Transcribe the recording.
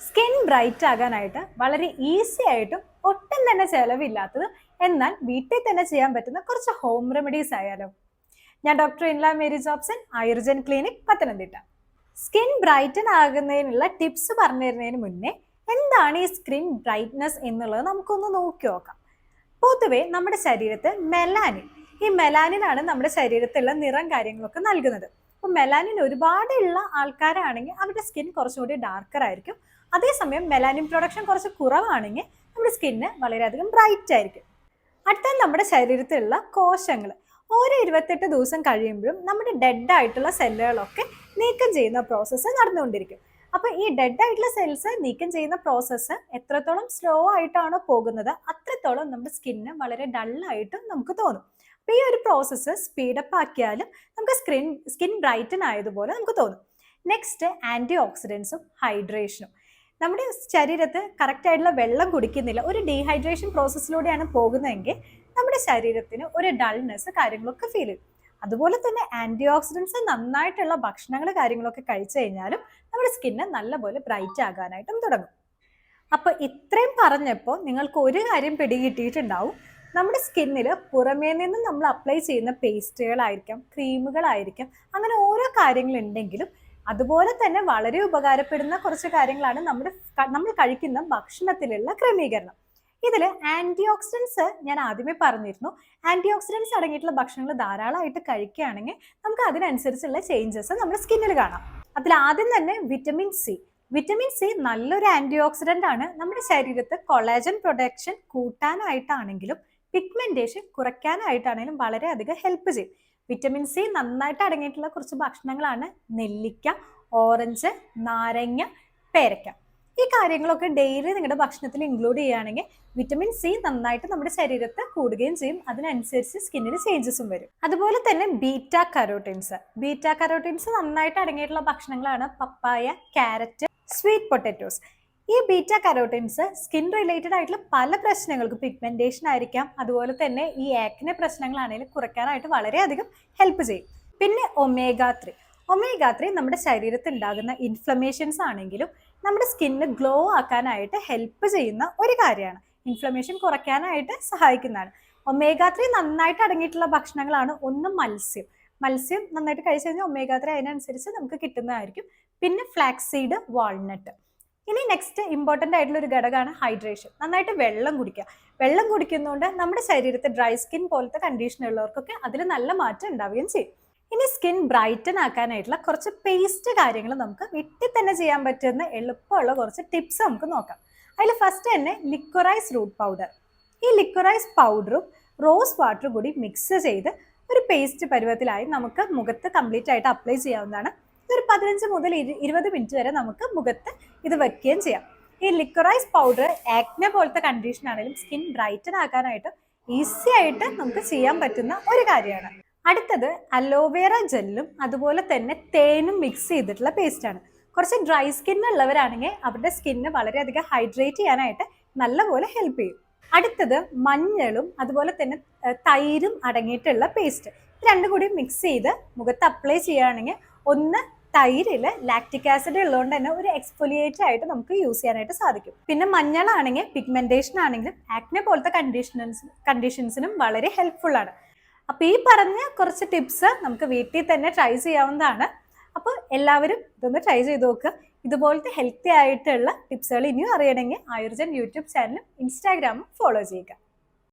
Skin bright ആകാനായിട്ട് വളരെ easy ആയിട്ടും ഒട്ടും തന്നെ ചെലവില്ലാത്തതും എന്നാൽ വീട്ടിൽ തന്നെ ചെയ്യാൻ പറ്റുന്ന കുറച്ച് ഹോം റെമഡീസ് ആയാലോ. ഞാൻ doctor Inla Mary Jobson, Ayurjan clinic, Pathanamthitta. Skin brighten ആകുന്നതിനുള്ള ടിപ്സ് പറഞ്ഞു തരുന്നതിന് മുന്നേ എന്താണ് ഈ സ്കിൻ ബ്രൈറ്റ്നസ് എന്നുള്ളത് നമുക്കൊന്ന് നോക്കി നോക്കാം. പൊതുവെ നമ്മുടെ ശരീരത്ത് ഈ മെലാനിനാണ് നമ്മുടെ ശരീരത്തിലുള്ള നിറം കാര്യങ്ങളൊക്കെ നൽകുന്നത്. അപ്പോൾ മെലാനിൻ ഒരുപാടുള്ള ആൾക്കാരാണെങ്കിൽ അവരുടെ സ്കിൻ കുറച്ചുകൂടി ഡാർക്കർ ആയിരിക്കും. അതേസമയം മെലാനിൻ പ്രൊഡക്ഷൻ കുറച്ച് കുറവാണെങ്കിൽ നമ്മുടെ സ്കിന്ന് വളരെയധികം ബ്രൈറ്റ് ആയിരിക്കും. അടുത്ത നമ്മുടെ ശരീരത്തിലുള്ള കോശങ്ങൾ ഓരോ 28 ദിവസം കഴിയുമ്പോഴും നമ്മുടെ ഡെഡ് ആയിട്ടുള്ള സെല്ലുകളൊക്കെ നീക്കം ചെയ്യുന്ന പ്രോസസ്സ് നടന്നുകൊണ്ടിരിക്കും. അപ്പോൾ ഈ ഡെഡ് ആയിട്ടുള്ള സെൽസ് നീക്കം ചെയ്യുന്ന പ്രോസസ്സ് എത്രത്തോളം സ്ലോ ആയിട്ടാണോ പോകുന്നത് അത്രത്തോളം നമ്മുടെ സ്കിന്ന് വളരെ ഡള്ളായിട്ടും നമുക്ക് തോന്നും. അപ്പോൾ ഈ ഒരു പ്രോസസ്സ് സ്പീഡപ്പ് ആക്കിയാലും നമുക്ക് സ്കിൻ ബ്രൈറ്റൻ ആയതുപോലെ നമുക്ക് തോന്നും. നെക്സ്റ്റ്, ആൻറ്റി ഓക്സിഡൻസും ഹൈഡ്രേഷനും. നമ്മുടെ ശരീരത്ത് കറക്റ്റായിട്ടുള്ള വെള്ളം കുടിക്കുന്നില്ല, ഒരു ഡീഹൈഡ്രേഷൻ പ്രോസസ്സിലൂടെയാണ് പോകുന്നതെങ്കിൽ നമ്മുടെ ശരീരത്തിന് ഒരു ഡൾനെസ് കാര്യങ്ങളൊക്കെ ഫീൽ ചെയ്യും. അതുപോലെ തന്നെ ആൻറ്റി ഓക്സിഡൻസ് നന്നായിട്ടുള്ള ഭക്ഷണങ്ങൾ കാര്യങ്ങളൊക്കെ കഴിച്ചു കഴിഞ്ഞാലും നമ്മുടെ സ്കിന്ന് നല്ലപോലെ ബ്രൈറ്റ് ആകാനായിട്ടും തുടങ്ങും. അപ്പോൾ ഇത്രയും പറഞ്ഞപ്പോൾ നിങ്ങൾക്ക് ഒരു കാര്യം പിടികിട്ടിയിട്ടുണ്ടാവും. നമ്മുടെ സ്കിന്നിൽ പുറമേ നിന്ന് നമ്മൾ അപ്ലൈ ചെയ്യുന്ന പേസ്റ്റുകളായിരിക്കാം, ക്രീമുകളായിരിക്കാം, അങ്ങനെ ഓരോ കാര്യങ്ങളുണ്ടെങ്കിലും അതുപോലെ തന്നെ വളരെ ഉപകാരപ്പെടുന്ന കുറച്ച് കാര്യങ്ങളാണ് നമ്മൾ കഴിക്കുന്ന ഭക്ഷണത്തിലുള്ള ക്രമീകരണം. ഇതിൽ ആൻറ്റി ഓക്സിഡൻസ് ഞാൻ ആദ്യമേ പറഞ്ഞിരുന്നു. ആൻറ്റി ഓക്സിഡൻസ് അടങ്ങിയിട്ടുള്ള ഭക്ഷണങ്ങൾ ധാരാളമായിട്ട് കഴിക്കുകയാണെങ്കിൽ നമുക്ക് അതിനനുസരിച്ചുള്ള ചേഞ്ചസ് നമ്മുടെ സ്കിന്നിൽ കാണാം. അതിൽ ആദ്യം തന്നെ വിറ്റമിൻ സി നല്ലൊരു ആൻറ്റി ഓക്സിഡൻ്റ് ആണ്. നമ്മുടെ ശരീരത്ത് കൊളാജൻ പ്രൊഡക്ഷൻ കൂട്ടാനായിട്ടാണെങ്കിലും പിഗ്മെന്റേഷൻ കുറയ്ക്കാനായിട്ടാണെങ്കിലും വളരെയധികം ഹെൽപ്പ് ചെയ്യും. വിറ്റമിൻ സി നന്നായിട്ട് അടങ്ങിയിട്ടുള്ള കുറച്ച് ഭക്ഷണങ്ങളാണ് നെല്ലിക്ക, ഓറഞ്ച്, നാരങ്ങ, പേരയ്ക്ക. ഈ കാര്യങ്ങളൊക്കെ ഡെയിലി നിങ്ങളുടെ ഭക്ഷണത്തിൽ ഇൻക്ലൂഡ് ചെയ്യുകയാണെങ്കിൽ വിറ്റമിൻ സി നന്നായിട്ട് നമ്മുടെ ശരീരത്ത് കൂടുകയും ചെയ്യും. അതിനനുസരിച്ച് സ്കിന്നിന് ചേഞ്ചസും വരും. അതുപോലെ തന്നെ ബീറ്റാ കരോട്ടീൻസ് നന്നായിട്ട് അടങ്ങിയിട്ടുള്ള ഭക്ഷണങ്ങളാണ് പപ്പായ, ക്യാരറ്റ്, സ്വീറ്റ് പൊട്ടറ്റോസ്. ഈ ബീറ്റാ കരോട്ടീൻസ് സ്കിൻ റിലേറ്റഡ് ആയിട്ടുള്ള പല പ്രശ്നങ്ങൾക്കും, പിഗ്മെന്റേഷൻ ആയിരിക്കാം, അതുപോലെ തന്നെ ഈ ആക്നെ പ്രശ്നങ്ങളാണെങ്കിലും കുറയ്ക്കാനായിട്ട് വളരെയധികം ഹെൽപ്പ് ചെയ്യും. പിന്നെ ഒമേഗ 3 നമ്മുടെ ശരീരത്തിൽ ഉണ്ടാകുന്ന ഇൻഫ്ലമേഷൻസ് ആണെങ്കിലും നമ്മുടെ സ്കിന്ന് ഗ്ലോ ആക്കാനായിട്ട് ഹെൽപ്പ് ചെയ്യുന്ന ഒരു കാര്യമാണ്. ഇൻഫ്ലമേഷൻ കുറയ്ക്കാനായിട്ട് സഹായിക്കുന്നതാണ്. ഒമേഗ 3 നന്നായിട്ട് അടങ്ങിയിട്ടുള്ള ഭക്ഷണങ്ങളാണ്. ഒന്ന് മത്സ്യം നന്നായിട്ട് കഴിച്ചു കഴിഞ്ഞാൽ ഒമേഗ 3 അതിനനുസരിച്ച് നമുക്ക് കിട്ടുന്നതായിരിക്കും. പിന്നെ ഫ്ലാക്സ് സീഡ്, വാൾനട്ട്. ഇനി നെക്സ്റ്റ് ഇമ്പോർട്ടൻ്റ് ആയിട്ടുള്ള ഒരു ഘടകമാണ് ഹൈഡ്രേഷൻ. നന്നായിട്ട് വെള്ളം കുടിക്കുന്നതുകൊണ്ട് നമ്മുടെ ശരീരത്തിൽ ഡ്രൈ സ്കിൻ പോലത്തെ കണ്ടീഷൻ ഉള്ളവർക്കൊക്കെ അതിൽ നല്ല മാറ്റം ഉണ്ടാവുകയും ചെയ്യും. ഇനി സ്കിൻ ബ്രൈറ്റൻ ആക്കാനായിട്ടുള്ള കുറച്ച് പേസ്റ്റ് കാര്യങ്ങൾ നമുക്ക് വീട്ടിൽ തന്നെ ചെയ്യാൻ പറ്റുന്ന എളുപ്പമുള്ള കുറച്ച് ടിപ്സ് നമുക്ക് നോക്കാം. അതിൽ ഫസ്റ്റ് തന്നെ ലിക്വറൈസ് റൂട്ട് പൗഡർ. ഈ ലിക്വറൈസ് പൗഡറും റോസ് വാട്ടറും കൂടി മിക്സ് ചെയ്ത് ഒരു പേസ്റ്റ് പരുവത്തിലായി നമുക്ക് മുഖത്ത് കംപ്ലീറ്റ് ആയിട്ട് അപ്ലൈ ചെയ്യാവുന്നതാണ്. ഒരു 15 മുതൽ 20 മിനിറ്റ് വരെ നമുക്ക് മുഖത്ത് ഇത് വെക്കുകയും ചെയ്യാം. ഈ ലിക്വറൈസ് പൗഡർ ആക്നെ പോലത്തെ കണ്ടീഷൻ ആണെങ്കിലും സ്കിൻ ബ്രൈറ്റൻ ആക്കാനായിട്ട് ഈസി ആയിട്ട് നമുക്ക് ചെയ്യാൻ പറ്റുന്ന ഒരു കാര്യമാണ്. അടുത്തത് അലോവേറ ജെല്ലും അതുപോലെ തന്നെ തേനും മിക്സ് ചെയ്തിട്ടുള്ള പേസ്റ്റാണ്. കുറച്ച് ഡ്രൈ സ്കിൻ ഉള്ളവരാണെങ്കിൽ അവരുടെ സ്കിന്ന് വളരെയധികം ഹൈഡ്രേറ്റ് ചെയ്യാനായിട്ട് നല്ലപോലെ ഹെൽപ്പ് ചെയ്യും. അടുത്തത് മഞ്ഞളും അതുപോലെ തന്നെ തൈരും അടങ്ങിയിട്ടുള്ള പേസ്റ്റ്. രണ്ടും കൂടി മിക്സ് ചെയ്ത് മുഖത്ത് അപ്ലൈ ചെയ്യുകയാണെങ്കിൽ ഒന്ന് തൈരിൽ ലാക്റ്റിക് ആസിഡ് ഉള്ളതുകൊണ്ട് തന്നെ ഒരു എക്സ്ഫോലിയേറ്റർ ആയിട്ട് നമുക്ക് യൂസ് ചെയ്യാനായിട്ട് സാധിക്കും. പിന്നെ മഞ്ഞളാണെങ്കിൽ പിഗ്മെന്റേഷൻ ആണെങ്കിലും ആക്നെ പോലത്തെ കണ്ടീഷൻസിനും വളരെ ഹെൽപ്ഫുൾ ആണ്. അപ്പോൾ ഈ പറഞ്ഞ കുറച്ച് ടിപ്സ് നമുക്ക് വീട്ടിൽ തന്നെ ട്രൈ ചെയ്യാവുന്നതാണ്. അപ്പോൾ എല്ലാവരും ഇതൊന്ന് ട്രൈ ചെയ്ത് നോക്കുക. ഇതുപോലത്തെ ഹെൽത്തി ആയിട്ടുള്ള ടിപ്സുകൾ ഇനിയും അറിയണമെങ്കിൽ ആയുർജൻ യൂട്യൂബ് ചാനലും ഇൻസ്റ്റാഗ്രാമും ഫോളോ ചെയ്യുക.